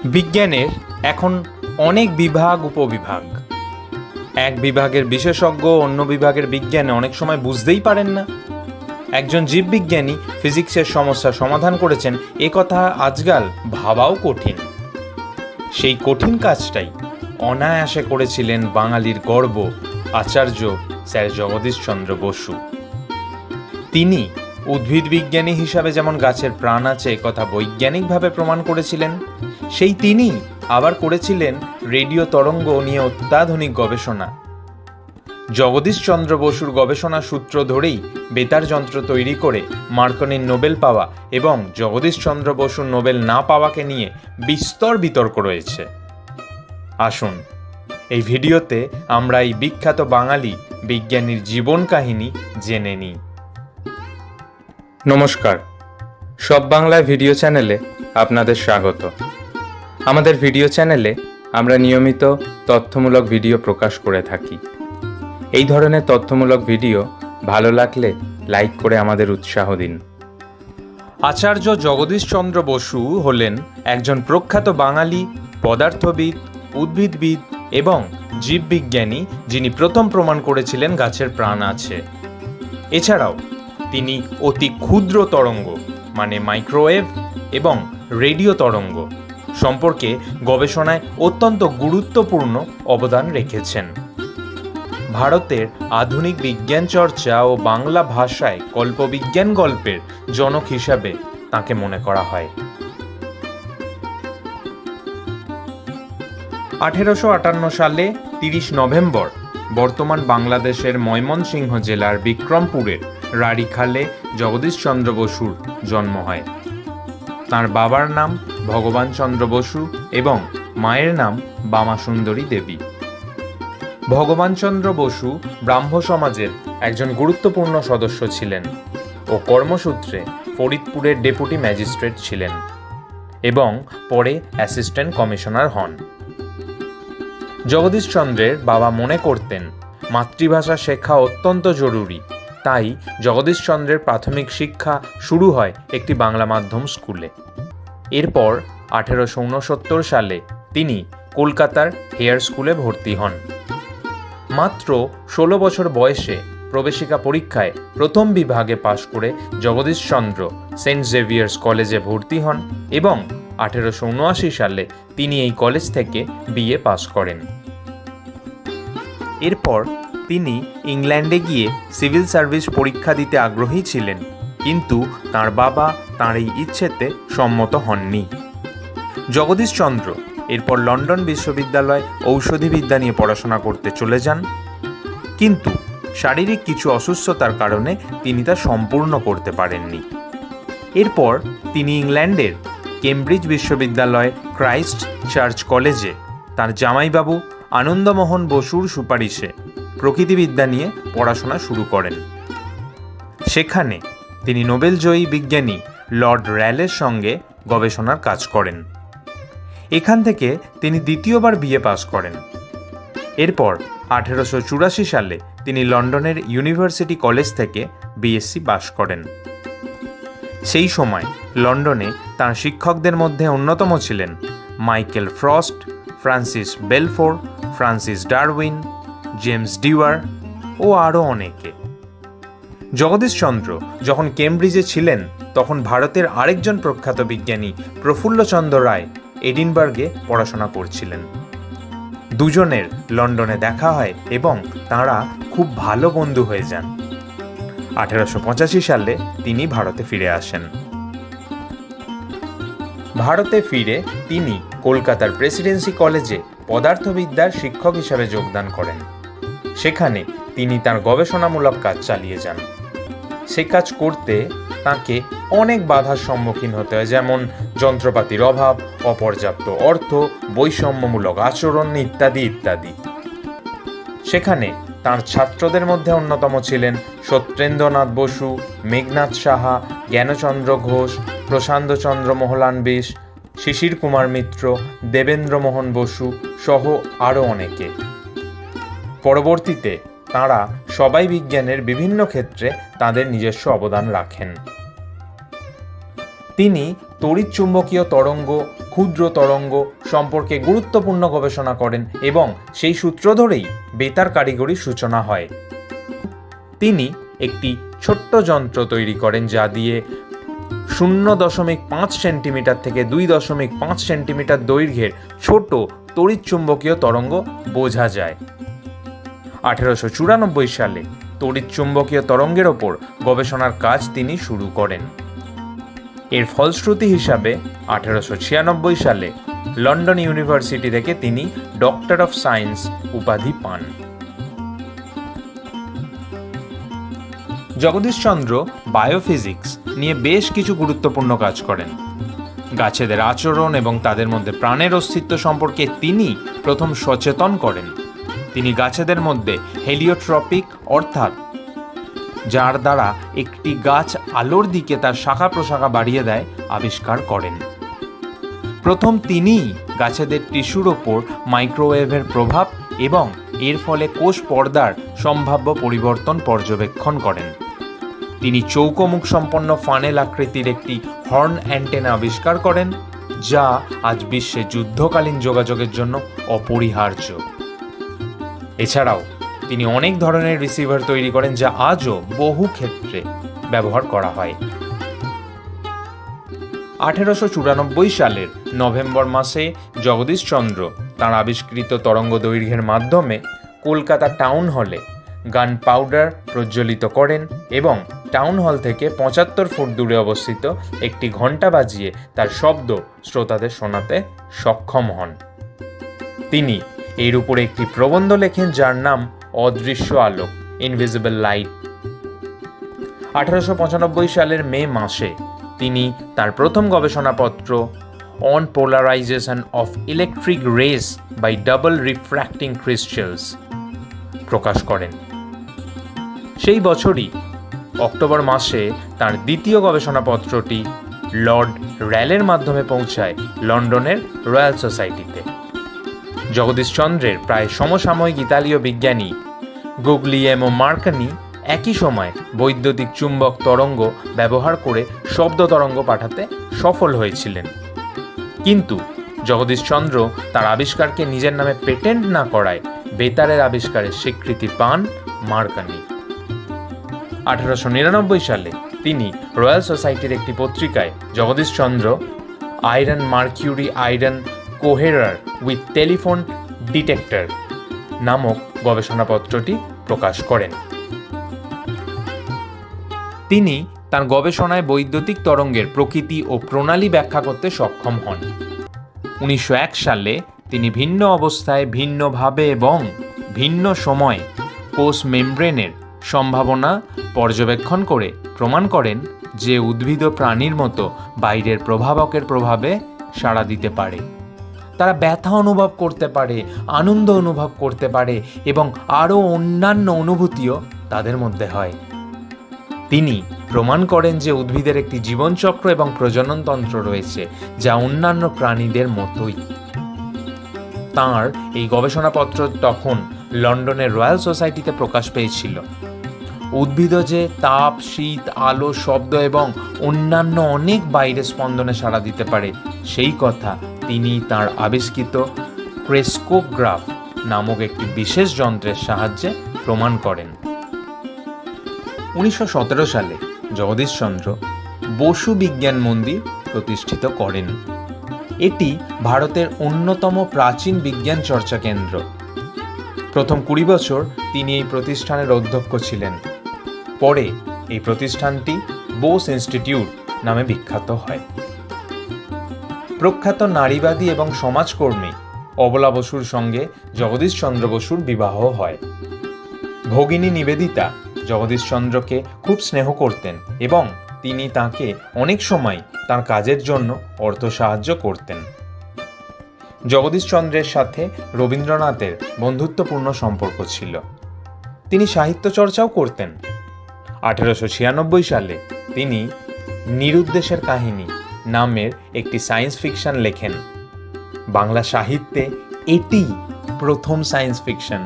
বিজ্ঞানের এখন অনেক বিভাগ উপবিভাগ। এক বিভাগের বিশেষজ্ঞ অন্য বিভাগের বিজ্ঞানে অনেক সময় বুঝতেই পারেন না। একজন জীববিজ্ঞানী ফিজিক্সের সমস্যা সমাধান করেছেন এ কথা আজকাল ভাবাও কঠিন। সেই কঠিন কাজটাই অনায়াসে করেছিলেন বাঙালির গর্ব আচার্য স্যার জগদীশচন্দ্র বসু। তিনি উদ্ভিদ বিজ্ঞানী হিসাবে যেমন গাছের প্রাণ আছে একথা বৈজ্ঞানিকভাবে প্রমাণ করেছিলেন, সেই তিনি আবার করেছিলেন রেডিও তরঙ্গ নিয়ে অত্যাধুনিক গবেষণা। জগদীশচন্দ্র বসুর গবেষণা সূত্র ধরেই বেতার যন্ত্র তৈরি করে মার্কনির নোবেল পাওয়া এবং জগদীশচন্দ্র বসুর নোবেল না পাওয়াকে নিয়ে বিস্তর বিতর্ক রয়েছে। আসুন এই ভিডিওতে আমরা এই বিখ্যাত বাঙালি বিজ্ঞানীর জীবন কাহিনী জেনে নিই। নমস্কার, সব বাংলা ভিডিও চ্যানেলে আপনাদের স্বাগত। আমাদের ভিডিও চ্যানেলে আমরা নিয়মিত তথ্যমূলক ভিডিও প্রকাশ করে থাকি। এই ধরনের তথ্যমূলক ভিডিও ভালো লাগলে লাইক করে আমাদের উৎসাহ দিন। আচার্য জগদীশচন্দ্র বসু হলেন একজন প্রখ্যাত বাঙালি পদার্থবিদ, উদ্ভিদবিদ এবং জীববিজ্ঞানী, যিনি প্রথম প্রমাণ করেছিলেন গাছের প্রাণ আছে। এছাড়াও তিনি অতি ক্ষুদ্র তরঙ্গ মানে মাইক্রোওয়েভ এবং রেডিও তরঙ্গ সম্পর্কে গবেষণায় অত্যন্ত গুরুত্বপূর্ণ অবদান রেখেছেন। ভারতের আধুনিক বিজ্ঞান চর্চা ও বাংলা ভাষায় কল্পবিজ্ঞান গল্পের জনক হিসাবে তাঁকে মনে করা হয়। 1858 সালে 30 নভেম্বর বর্তমান বাংলাদেশের ময়মনসিংহ জেলার বিক্রমপুরের রাড়িখালে জগদীশচন্দ্র বসুর জন্ম হয়। তাঁর বাবার নাম ভগবান চন্দ্র বসু এবং মায়ের নাম বামাসুন্দরী দেবী। ভগবানচন্দ্র বসু ব্রাহ্ম সমাজের একজন গুরুত্বপূর্ণ সদস্য ছিলেন ও কর্মসূত্রে ফরিদপুরের ডেপুটি ম্যাজিস্ট্রেট ছিলেন এবং পরে অ্যাসিস্ট্যান্ট কমিশনার হন। জগদীশচন্দ্রের বাবা মনে করতেন মাতৃভাষা শেখা অত্যন্ত জরুরি, তাই জগদীশচন্দ্রের প্রাথমিক শিক্ষা শুরু হয় একটি বাংলা মাধ্যম স্কুলে। এরপর 1869 সালে তিনি কলকাতার হেয়ার স্কুলে ভর্তি হন। মাত্র 16 বছর বয়সে প্রবেশিকা পরীক্ষায় প্রথম বিভাগে পাশ করে জগদীশচন্দ্র সেন্ট জেভিয়ার্স কলেজে ভর্তি হন এবং 1879 সালে তিনি এই কলেজ থেকে বিএ পাশ করেন। এরপর তিনি ইংল্যান্ডে গিয়ে সিভিল সার্ভিস পরীক্ষা দিতে আগ্রহী ছিলেন, কিন্তু তাঁর বাবা তাঁর এই ইচ্ছেতে সম্মত হননি। জগদীশচন্দ্র এরপর লন্ডন বিশ্ববিদ্যালয় ঔষধিবিদ্যা নিয়ে পড়াশোনা করতে চলে যান, কিন্তু শারীরিক কিছু অসুস্থতার কারণে তিনি তা সম্পূর্ণ করতে পারেননি। এরপর তিনি ইংল্যান্ডের কেমব্রিজ বিশ্ববিদ্যালয় ক্রাইস্ট চার্চ কলেজে তাঁর জামাইবাবু আনন্দমোহন বসুর সুপারিশে প্রকৃতিবিদ্যা নিয়ে পড়াশোনা শুরু করেন। সেখানে তিনি নোবেলজয়ী বিজ্ঞানী লর্ড র্যালের সঙ্গে গবেষণার কাজ করেন। এখান থেকে তিনি দ্বিতীয়বার বিএ পাস করেন। এরপর 1884 সালে তিনি লন্ডনের ইউনিভার্সিটি কলেজ থেকে বিএসসি পাস করেন। সেই সময় লন্ডনে তাঁর শিক্ষকদের মধ্যে অন্যতম ছিলেন Michael Frost, Francis Balfour, Francis Darwin, James Dewar ও আরও অনেকে। জগদীশচন্দ্র যখন কেমব্রিজে ছিলেন তখন ভারতের আরেকজন প্রখ্যাত বিজ্ঞানী প্রফুল্লচন্দ্র রায় এডিনবার্গে পড়াশোনা করছিলেন। দুজনের লন্ডনে দেখা হয় এবং তাঁরা খুব ভালো বন্ধু হয়ে যান। 1885 সালে তিনি ভারতে ফিরে আসেন। ভারতে ফিরে তিনি কলকাতার প্রেসিডেন্সি কলেজে পদার্থবিদ্যার শিক্ষক হিসাবে যোগদান করেন। সেখানে তিনি তাঁর গবেষণামূলক কাজ চালিয়ে যান। সে কাজ করতে তাঁকে অনেক বাধার সম্মুখীন হতে হয়, যেমন যন্ত্রপাতির অভাব, অপর্যাপ্ত অর্থ, বৈষম্যমূলক আচরণ ইত্যাদি ইত্যাদি। সেখানে তাঁর ছাত্রদের মধ্যে অন্যতম ছিলেন সত্যেন্দ্রনাথ বসু, মেঘনাথ সাহা, জ্ঞানচন্দ্র ঘোষ, প্রশান্তচন্দ্র মোহলানবিশ, শিশির কুমার মিত্র, দেবেন্দ্রমোহন বসু সহ আরও অনেকে। পরবর্তীতে তাঁরা সবাই বিজ্ঞানের বিভিন্ন ক্ষেত্রে তাঁদের নিজস্ব অবদান রাখেন। তিনি তড়িৎচুম্বকীয় তরঙ্গ, ক্ষুদ্র তরঙ্গ সম্পর্কে গুরুত্বপূর্ণ গবেষণা করেন এবং সেই সূত্র ধরেই বেতার কারিগরির সূচনা হয়। তিনি একটি ছোট্ট যন্ত্র তৈরি করেন যা দিয়ে 0.5 সেন্টিমিটার থেকে 2.5 সেন্টিমিটার দৈর্ঘ্যের ছোট তড়িৎচুম্বকীয় তরঙ্গ বোঝা যায়। 1894 সালে তড়িৎচুম্বকীয় তরঙ্গের ওপর গবেষণার কাজ তিনি শুরু করেন। এর ফলশ্রুতি হিসাবে 1896 সালে লন্ডন ইউনিভার্সিটি থেকে তিনি ডক্টর অফ সায়েন্স উপাধি পান। জগদীশচন্দ্র বায়োফিজিক্স নিয়ে বেশ কিছু গুরুত্বপূর্ণ কাজ করেন। গাছেদের আচরণ এবং তাদের মধ্যে প্রাণের অস্তিত্ব সম্পর্কে তিনি প্রথম সচেতন করেন। তিনি গাছেদের মধ্যে হেলিওট্রপিক অর্থাৎ যার দ্বারা একটি গাছ আলোর দিকে তার শাখা প্রশাখা বাড়িয়ে দেয় আবিষ্কার করেন। প্রথম তিনিই গাছেদের টিস্যুর ওপর মাইক্রোওয়েভের প্রভাব এবং এর ফলে কোষ পর্দার সম্ভাব্য পরিবর্তন পর্যবেক্ষণ করেন। তিনি চৌকোমুখ সম্পন্ন ফানেল আকৃতির একটি হর্ন অ্যান্টেনা আবিষ্কার করেন, যা আজ বিশ্বে যুদ্ধকালীন যোগাযোগের জন্য অপরিহার্য। এছাড়াও তিনি অনেক ধরনের রিসিভার তৈরি করেন যা আজও বহু ক্ষেত্রে ব্যবহার করা হয়। 1894 সালের নভেম্বর মাসে জগদীশচন্দ্র তাঁর আবিষ্কৃত তরঙ্গ দৈর্ঘ্যের মাধ্যমে কলকাতা টাউন হলে গান পাউডার প্রজ্বলিত করেন এবং টাউন হল থেকে 75 ফুট দূরে অবস্থিত একটি ঘণ্টা বাজিয়ে তার শব্দ শ্রোতাদের শোনাতে সক্ষম হন। তিনি এর উপরে একটি প্রবন্ধ লেখেন যার নাম অদৃশ্য আলোক, ইনভিজিবল লাইট। 1895 সালের মে মাসে তিনি তার প্রথম গবেষণাপত্র on polarisation of electric rays by double refracting crystals প্রকাশ করেন। সেই বছরই অক্টোবর মাসে তার দ্বিতীয় গবেষণাপত্রটি লর্ড র্যালের মাধ্যমে পৌঁছায় লন্ডনের রয়্যাল সোসাইটিতে। জগদীশচন্দ্রের প্রায় সমসাময়িক ইতালীয় বিজ্ঞানী গুগলিয়েমো মার্কনি একই সময় বৈদ্যুতিক চুম্বক তরঙ্গ ব্যবহার করে শব্দ তরঙ্গ পাঠাতে সফল হয়েছিলেন, কিন্তু জগদীশচন্দ্র তার আবিষ্কারকে নিজের নামে পেটেন্ট না করায় বেতারের আবিষ্কারের স্বীকৃতি পান মার্কনি। 1899 সালে তিনি রয়্যাল সোসাইটির একটি পত্রিকায় Jagadish Chandra iron mercury iron coherer with telephone detector নামক গবেষণাপত্রটি প্রকাশ করেন। তিনি তার গবেষণায় বৈদ্যুতিক তরঙ্গের প্রকৃতি ও প্রণালী ব্যাখ্যা করতে সক্ষম হন। 1901 সালে তিনি ভিন্ন অবস্থায়, ভিন্নভাবে এবং ভিন্ন সময়ে কোষ মেমব্রেনের সম্ভাবনা পর্যবেক্ষণ করে প্রমাণ করেন যে উদ্ভিদ ও প্রাণীর মতো বাইরের প্রভাবকের প্রভাবে সাড়া দিতে পারে। তারা ব্যথা অনুভব করতে পারে, আনন্দ অনুভব করতে পারে এবং আরও অন্যান্য অনুভূতিও তাদের মধ্যে হয়। তিনি প্রমাণ করেন যে উদ্ভিদের একটি জীবনচক্র এবং প্রজননতন্ত্র রয়েছে যা অন্যান্য প্রাণীদের মতোই। তাঁর এই গবেষণাপত্র তখন লন্ডনের রয়্যাল সোসাইটিতে প্রকাশ পেয়েছিল। উদ্ভিদ যে তাপ, শীত, আলো, শব্দ এবং অন্যান্য অনেক বাইরের স্পন্দনে সাড়া দিতে পারে সেই কথা তিনি তাঁর আবিষ্কৃত ক্রেস্কোগ্রাফ নামক একটি বিশেষ যন্ত্রের সাহায্যে প্রমাণ করেন। 1917 সালে জগদীশচন্দ্র বসু বিজ্ঞান মন্দির প্রতিষ্ঠিত করেন। এটি ভারতের অন্যতম প্রাচীন বিজ্ঞান চর্চা কেন্দ্র। প্রথম 20 বছর তিনি এই প্রতিষ্ঠানের অধ্যক্ষ ছিলেন। পরে এই প্রতিষ্ঠানটি বোস ইনস্টিটিউট নামে বিখ্যাত হয়। প্রখ্যাত নারীবাদী এবং সমাজকর্মী অবলা বসুর সঙ্গে জগদীশচন্দ্র বসুর বিবাহ হয়। ভগিনী নিবেদিতা জগদীশচন্দ্রকে খুব স্নেহ করতেন এবং তিনি তাকে অনেক সময় তার কাজের জন্য অর্থ সাহায্য করতেন। জগদীশচন্দ্রের সাথে রবীন্দ্রনাথের বন্ধুত্বপূর্ণ সম্পর্ক ছিল। তিনি সাহিত্য চর্চাও করতেন। 1896 সালে তিনি নিরুদ্দেশের কাহিনী নামের একটি সায়েন্স ফিকশন লেখেন। বাংলা সাহিত্যে এটি প্রথম সায়েন্স ফিকশন।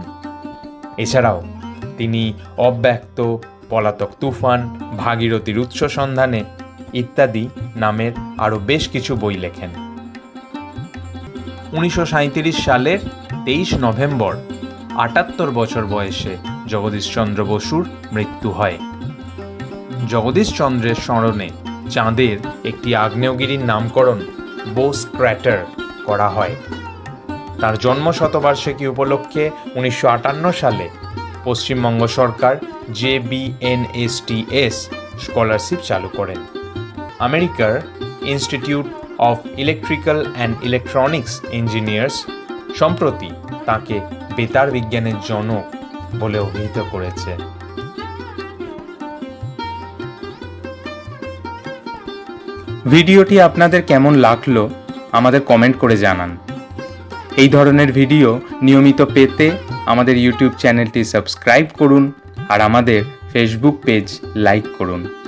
এছাড়াও তিনি অব্যক্ত, পলাতক তুফান, ভাগীরথীর উৎস সন্ধানে ইত্যাদি নামের আরও বেশ কিছু বই লেখেন। 1937 সালের 23 নভেম্বর 78 বছর বয়সে জগদীশচন্দ্র বসুর মৃত্যু হয়। জগদীশচন্দ্রের স্মরণে চাঁদের একটি আগ্নেয়গিরির নামকরণ বোস ক্র্যাটার করা হয়। তার জন্ম শতবার্ষিকী উপলক্ষে 1958 সালে পশ্চিমবঙ্গ সরকার JBNSTS স্কলারশিপ চালু করেন। আমেরিকার institute of electrical and electronics engineers সম্প্রতি তাকে বেতার বিজ্ঞানের জনক বলে অভিহিত করেছে। ভিডিওটি আপনাদের কেমন লাগলো আমাদের কমেন্ট করে জানান। এই ধরনের ভিডিও নিয়মিত পেতে আমাদের ইউটিউব চ্যানেলটি সাবস্ক্রাইব করুন আর আমাদের ফেসবুক পেজ লাইক করুন।